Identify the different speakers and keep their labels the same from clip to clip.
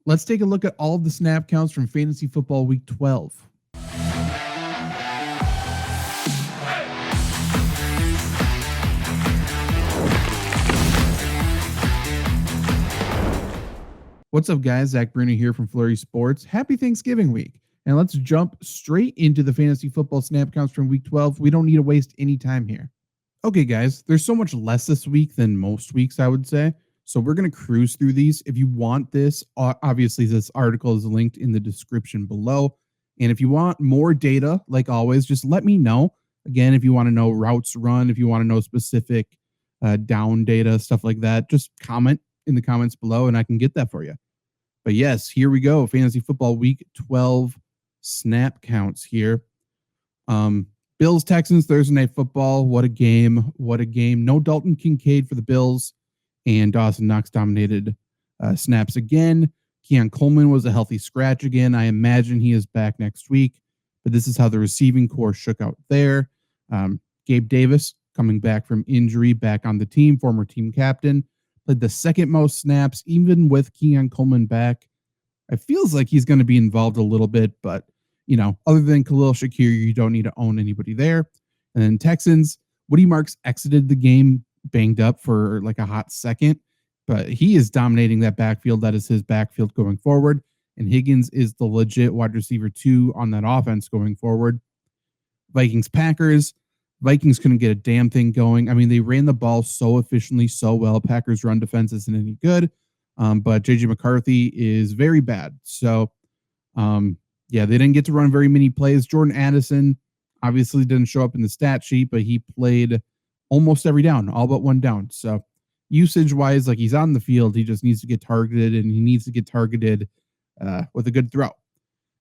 Speaker 1: Let's take a look at all of the snap counts from Fantasy Football Week 12. What's up, guys? Zach Brunner here from Flurry Sports. Happy Thanksgiving week. And let's jump straight into the fantasy football snap counts from week 12. We don't need to waste any time here. Okay, guys, there's so much less this week than most weeks, I would say. So we're going to cruise through these. If you want this, obviously this article is linked in the description below. And if you want more data, like always, just let me know. Again, if you want to know routes run, if you want to know specific down data, stuff like that, just comment in the comments below and I can get that for you. But yes, here we go. Fantasy Football Week 12 snap counts here. Bills, Texans, Thursday Night Football. What a game. What a game. No Dalton Kincaid for the Bills. And Dawson Knox dominated snaps again. Keon Coleman was a healthy scratch again. I imagine he is back next week. But this is how the receiving core shook out there. Gabe Davis coming back from injury, back on the team, former team captain. Played the second most snaps, even with Keon Coleman back. It feels like he's going to be involved a little bit, but, you know, other than Khalil Shakir, you don't need to own anybody there. And then Texans, Woody Marks exited the game banged up for like a hot second, but he is dominating that backfield. That is his backfield going forward. And Higgins is the legit wide receiver 2 on that offense going forward. Vikings, Packers. Vikings couldn't get a damn thing going. I mean, they ran the ball so efficiently, so well. Packers' run defense isn't any good, but J.J. McCarthy is very bad. So, yeah, they didn't get to run very many plays. Jordan Addison obviously didn't show up in the stat sheet, but he played almost every down, all but one down. So, usage-wise, like he's on the field, he just needs to get targeted, and he needs to get targeted with a good throw.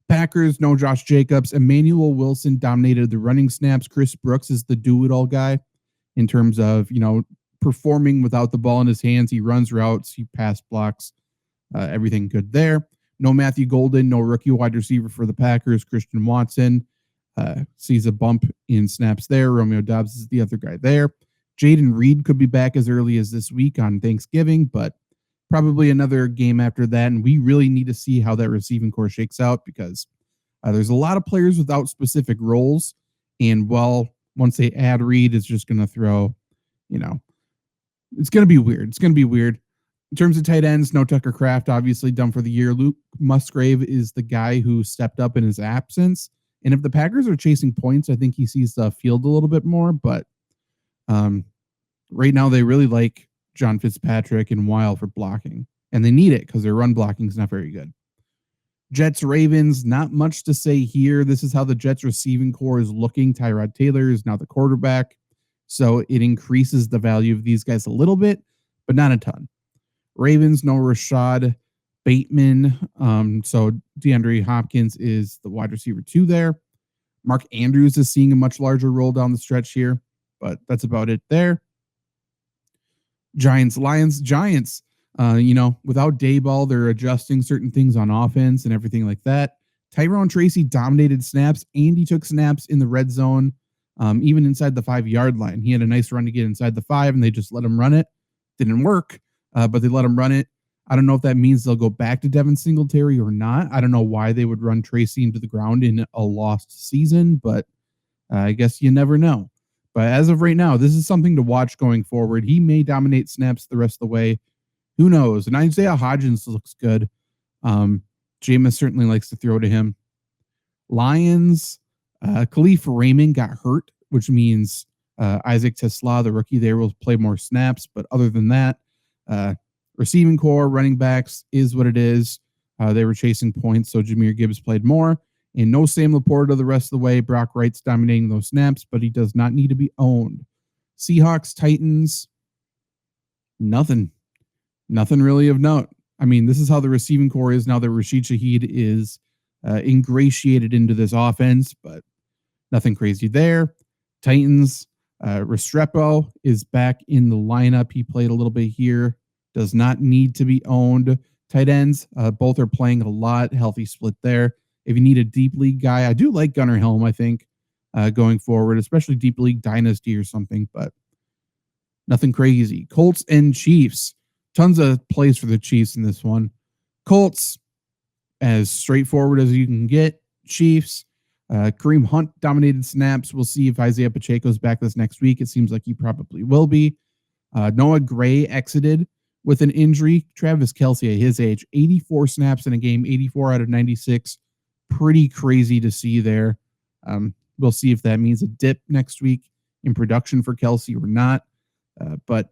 Speaker 1: Packers, no Josh Jacobs. Emmanuel Wilson dominated the running snaps. Chris Brooks is the do-it-all guy in terms of, you know, performing without the ball in his hands. He runs routes, he pass blocks, everything good there. No Matthew Golden, no rookie wide receiver for the Packers. Christian Watson sees a bump in snaps there. Romeo Doubs is the other guy there. Jaden Reed could be back as early as this week on Thanksgiving, but probably another game after that, and we really need to see how that receiving core shakes out because there's a lot of players without specific roles, and once they add Reed, it's just going to throw, you know, it's going to be weird. It's going to be weird. In terms of tight ends, no Tucker Kraft, obviously done for the year. Luke Musgrave is the guy who stepped up in his absence, and if the Packers are chasing points, I think he sees the field a little bit more, but right now they really like John Fitzpatrick and Weil for blocking, and they need it because their run blocking is not very good. Jets, Ravens, not much to say here. This is how the Jets receiving core is looking. Tyrod Taylor is now the quarterback, so it increases the value of these guys a little bit, but not a ton. Ravens, no Rashad Bateman, so DeAndre Hopkins is the wide receiver 2 there. Mark Andrews is seeing a much larger role down the stretch here, but that's about it there. Giants, Lions, Giants, without Dayball, they're adjusting certain things on offense and everything like that. Tyrone Tracy dominated snaps, and he took snaps in the red zone, even inside the 5-yard line. He had a nice run to get inside the 5, and they just let him run it. Didn't work, but they let him run it. I don't know if that means they'll go back to Devin Singletary or not. I don't know why they would run Tracy into the ground in a lost season, but I guess you never know. But as of right now, this is something to watch going forward. He may dominate snaps the rest of the way. Who knows? And Isaiah Hodgins looks good. Jameis certainly likes to throw to him. Lions, Khalif Raymond got hurt, which means Isaac Tesla, the rookie there, will play more snaps. But other than that, receiving core, running backs is what it is. They were chasing points, so Jahmyr Gibbs played more. And no Sam Laporta the rest of the way. Brock Wright's dominating those snaps, but he does not need to be owned. Seahawks, Titans, nothing. Nothing really of note. I mean, this is how the receiving core is now that Rashid Shaheed is ingratiated into this offense, but nothing crazy there. Titans, Restrepo is back in the lineup. He played a little bit here. Does not need to be owned. Tight ends, both are playing a lot. Healthy split there. If you need a deep league guy, I do like Gunnar Helm, I think, going forward, especially deep league dynasty or something, but nothing crazy. Colts and Chiefs. Tons of plays for the Chiefs in this one. Colts, as straightforward as you can get. Chiefs. Kareem Hunt dominated snaps. We'll see if Isaiah Pacheco's back this next week. It seems like he probably will be. Noah Gray exited with an injury. Travis Kelce, at his age, 84 snaps in a game, 84 out of 96. Pretty crazy to see there. We'll see if that means a dip next week in production for Kelce or not. But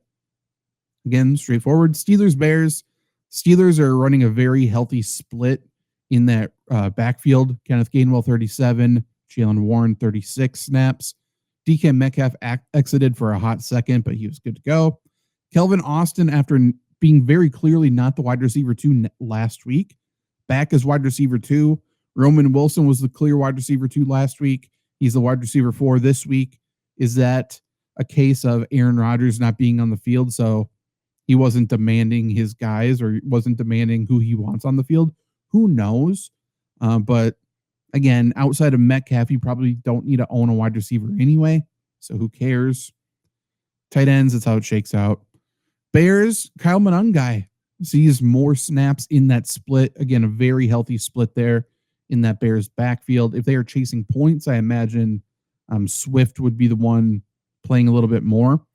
Speaker 1: again, straightforward. Steelers, Bears. Steelers are running a very healthy split in that backfield. Kenneth Gainwell, 37. Jalen Warren, 36 snaps. DK Metcalf exited for a hot second, but he was good to go. Kelvin Austin, after being very clearly not the wide receiver 2 last week, back as wide receiver 2. Roman Wilson was the clear wide receiver 2 last week. He's the wide receiver 4 this week. Is that a case of Aaron Rodgers not being on the field, so he wasn't demanding his guys or wasn't demanding who he wants on the field? Who knows? But again, outside of Metcalf, you probably don't need to own a wide receiver anyway, so who cares? Tight ends, that's how it shakes out. Bears, Kyle Monangai sees more snaps in that split. Again, a very healthy split there in that Bears backfield. If they are chasing points, I imagine Swift would be the one playing a little bit more.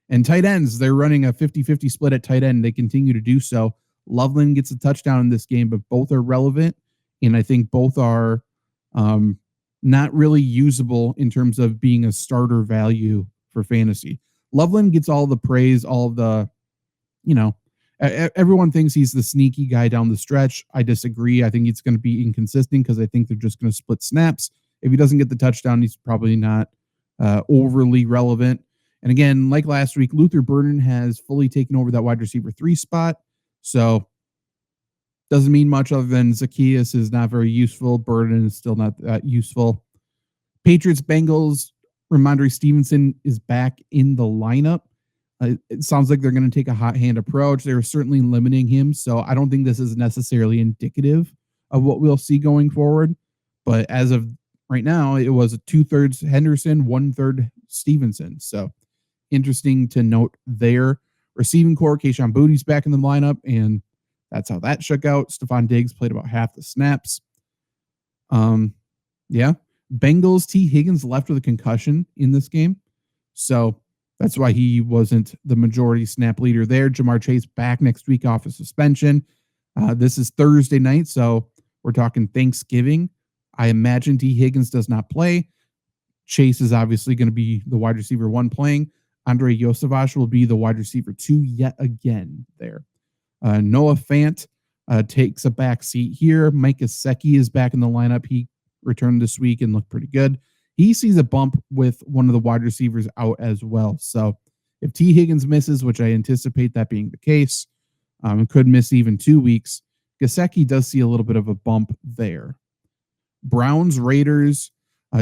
Speaker 1: And tight ends, they're running a 50-50 split at tight end. They continue to do so. Loveland gets a touchdown in this game, but both are relevant, and I think both are not really usable in terms of being a starter value for fantasy. Loveland gets all the praise, all of the, everyone thinks he's the sneaky guy down the stretch. I disagree. I think it's going to be inconsistent because I think they're just going to split snaps. If he doesn't get the touchdown, he's probably not overly relevant. And again, like last week, Luther Burden has fully taken over that wide receiver 3 spot. So doesn't mean much other than Zacchaeus is not very useful. Burden is still not that useful. Patriots, Bengals, Ramondre Stevenson is back in the lineup. It sounds like they're going to take a hot hand approach. They're certainly limiting him. So I don't think this is necessarily indicative of what we'll see going forward. But as of right now, it was a 2/3 Henderson, 1/3 Stevenson. So interesting to note there. Receiving core, Kayshon Boutte's back in the lineup, and that's how that shook out. Stephon Diggs played about half the snaps. Yeah. Bengals, T. Higgins left with a concussion in this game. So that's why he wasn't the majority snap leader there. Jamar Chase back next week off of suspension. This is Thursday night, so we're talking Thanksgiving. I imagine T. Higgins does not play. Chase is obviously going to be the wide receiver 1 playing. Andre Yosevich will be the wide receiver 2 yet again there. Noah Fant takes a back seat here. Mike Gesicki is back in the lineup. He returned this week and looked pretty good. He sees a bump with one of the wide receivers out as well. So if T. Higgins misses, which I anticipate that being the case, could miss even 2 weeks, Gesicki does see a little bit of a bump there. Browns, Raiders.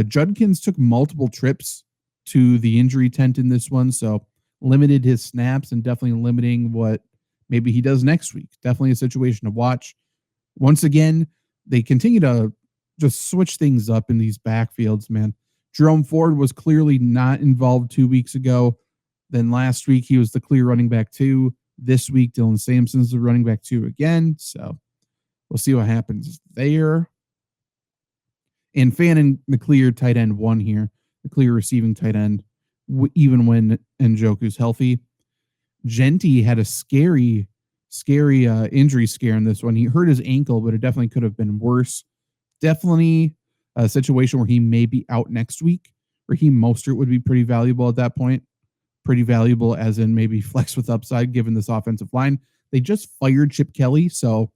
Speaker 1: Judkins took multiple trips to the injury tent in this one, so limited his snaps and definitely limiting what maybe he does next week. Definitely a situation to watch. Once again, they continue to just switch things up in these backfields, man. Jerome Ford was clearly not involved 2 weeks ago. Then last week, he was the clear running back 2. This week, Dylan Sampson's the running back 2 again. So we'll see what happens there. And Fannin, the clear tight end 1 here, the clear receiving tight end, even when Njoku's healthy. Genti had a scary injury scare in this one. He hurt his ankle, but it definitely could have been worse. Definitely a situation where he may be out next week. Raheem Mostert would be pretty valuable at that point. Pretty valuable as in maybe flex with upside given this offensive line. They just fired Chip Kelly, so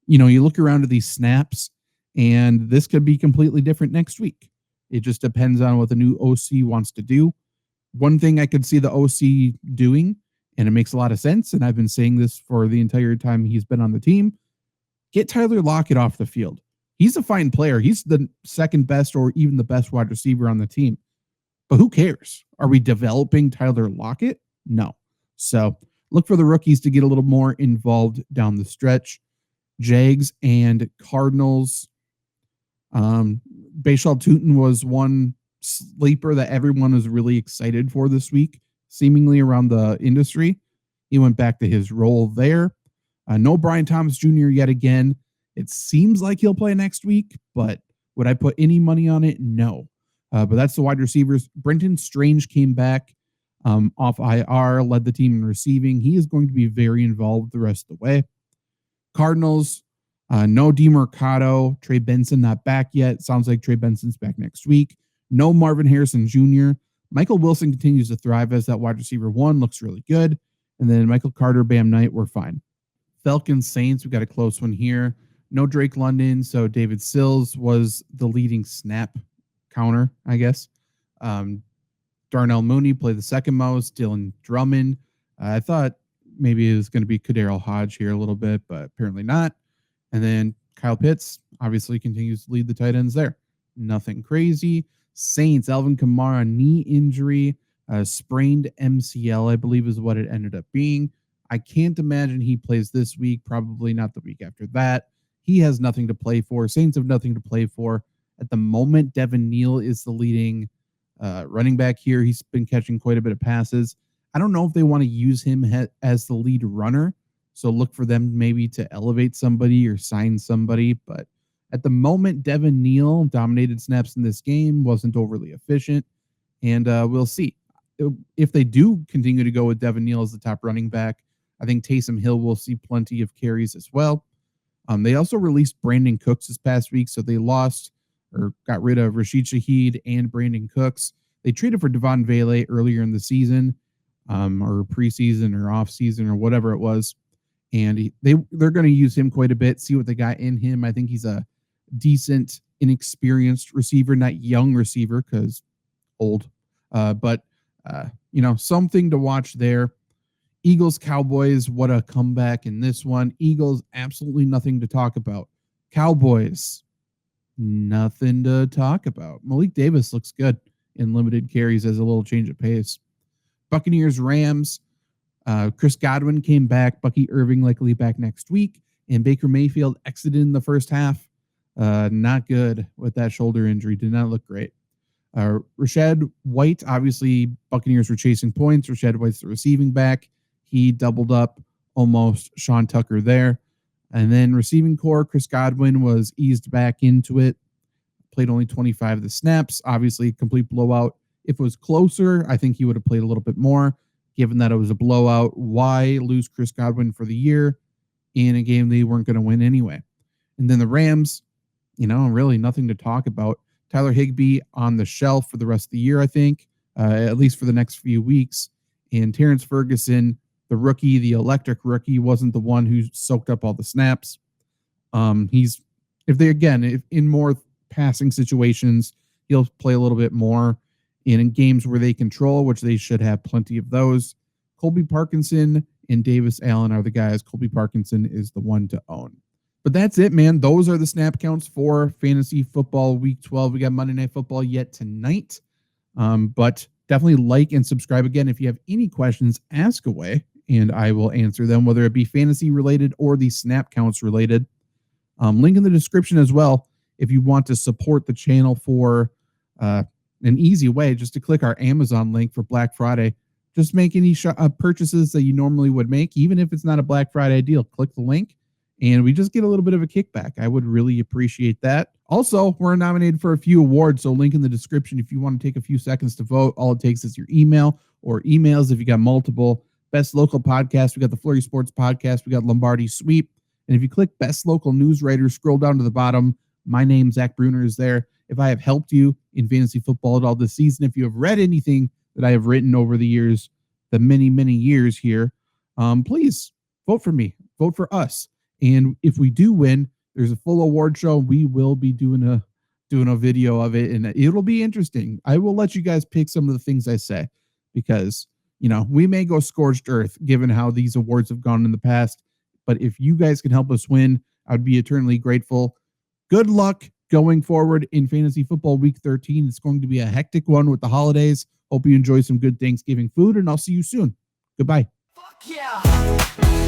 Speaker 1: you look around at these snaps, and this could be completely different next week. It just depends on what the new OC wants to do. One thing I could see the OC doing, and it makes a lot of sense, and I've been saying this for the entire time he's been on the team, get Tyler Lockett off the field. He's a fine player. He's the second best or even the best wide receiver on the team. But who cares? Are we developing Tyler Lockett? No. So look for the rookies to get a little more involved down the stretch. Jags and Cardinals. Bashal Tutin was one sleeper that everyone was really excited for this week, seemingly around the industry. He went back to his role there. No Brian Thomas Jr. yet again. It seems like he'll play next week, but would I put any money on it? No. But that's the wide receivers. Brenton Strange came back off IR, led the team in receiving. He is going to be very involved the rest of the way. Cardinals, no DeMercado. Trey Benson not back yet. Sounds like Trey Benson's back next week. No Marvin Harrison Jr. Michael Wilson continues to thrive as that wide receiver one. Looks really good. And then Michael Carter, Bam Knight, we're fine. Falcons, Saints, we got a close one here. No Drake London, so David Sills was the leading snap counter, I guess. Darnell Mooney played the second most. Dylan Drummond. I thought maybe it was going to be Kadarius Hodge here a little bit, but apparently not. And then Kyle Pitts obviously continues to lead the tight ends there. Nothing crazy. Saints, Alvin Kamara, knee injury, sprained MCL, I believe is what it ended up being. I can't imagine he plays this week, probably not the week after that. He has nothing to play for. Saints have nothing to play for. At the moment, Devin Neal is the leading running back here. He's been catching quite a bit of passes. I don't know if they want to use him as the lead runner, so look for them maybe to elevate somebody or sign somebody. But at the moment, Devin Neal dominated snaps in this game, wasn't overly efficient, and we'll see. If they do continue to go with Devin Neal as the top running back, I think Taysom Hill will see plenty of carries as well. They also released Brandon Cooks this past week, so they lost or got rid of Rashid Shaheed and Brandon Cooks. They traded for Devon Vele earlier in the season, or preseason or offseason or whatever it was. And they're going to use him quite a bit, see what they got in him. I think he's a decent, inexperienced receiver, not young receiver because old, but something to watch there. Eagles, Cowboys, what a comeback in this one. Eagles, absolutely nothing to talk about. Cowboys, nothing to talk about. Malik Davis looks good in limited carries as a little change of pace. Buccaneers, Rams, Chris Godwin came back. Bucky Irving likely back next week. And Baker Mayfield exited in the first half. Not good with that shoulder injury. Did not look great. Rashad White, obviously, Buccaneers were chasing points. Rashad White's the receiving back. He doubled up almost Sean Tucker there. And then receiving core, Chris Godwin was eased back into it. Played only 25 of the snaps. Obviously, complete blowout. If it was closer, I think he would have played a little bit more. Given that it was a blowout, why lose Chris Godwin for the year in a game they weren't going to win anyway? And then the Rams, really nothing to talk about. Tyler Higbee on the shelf for the rest of the year, I think, at least for the next few weeks. And Terrence Ferguson, the rookie, the electric rookie, wasn't the one who soaked up all the snaps. If in more passing situations, he'll play a little bit more. And in games where they control, which they should have plenty of those, Colby Parkinson and Davis Allen are the guys. Colby Parkinson is the one to own. But that's it, man. Those are the snap counts for fantasy football week 12. We got Monday Night Football yet tonight. But definitely like and subscribe again. If you have any questions, ask away, and I will answer them, whether it be fantasy related or the snap counts related. Link in the description as well if you want to support the channel for an easy way, just to click our Amazon link for Black Friday. Just make any purchases that you normally would make, even if it's not a Black Friday deal. Click the link, and we just get a little bit of a kickback. I would really appreciate that. Also, we're nominated for a few awards, so link in the description if you want to take a few seconds to vote. All it takes is your email or emails if you got multiple. Best Local Podcast, we got the Flurry Sports Podcast, we got Lombardi Sweep. And if you click Best Local News Writer, scroll down to the bottom. My name, Zach Brunner, is there. If I have helped you in fantasy football at all this season, if you have read anything that I have written over the years, the many, many years here, please vote for me. Vote for us. And if we do win, there's a full award show. We will be doing a video of it, and it'll be interesting. I will let you guys pick some of the things I say because, we may go scorched earth given how these awards have gone in the past. But if you guys can help us win, I'd be eternally grateful. Good luck going forward in fantasy football week 13. It's going to be a hectic one with the holidays. Hope you enjoy some good Thanksgiving food, and I'll see you soon. Goodbye. Fuck yeah.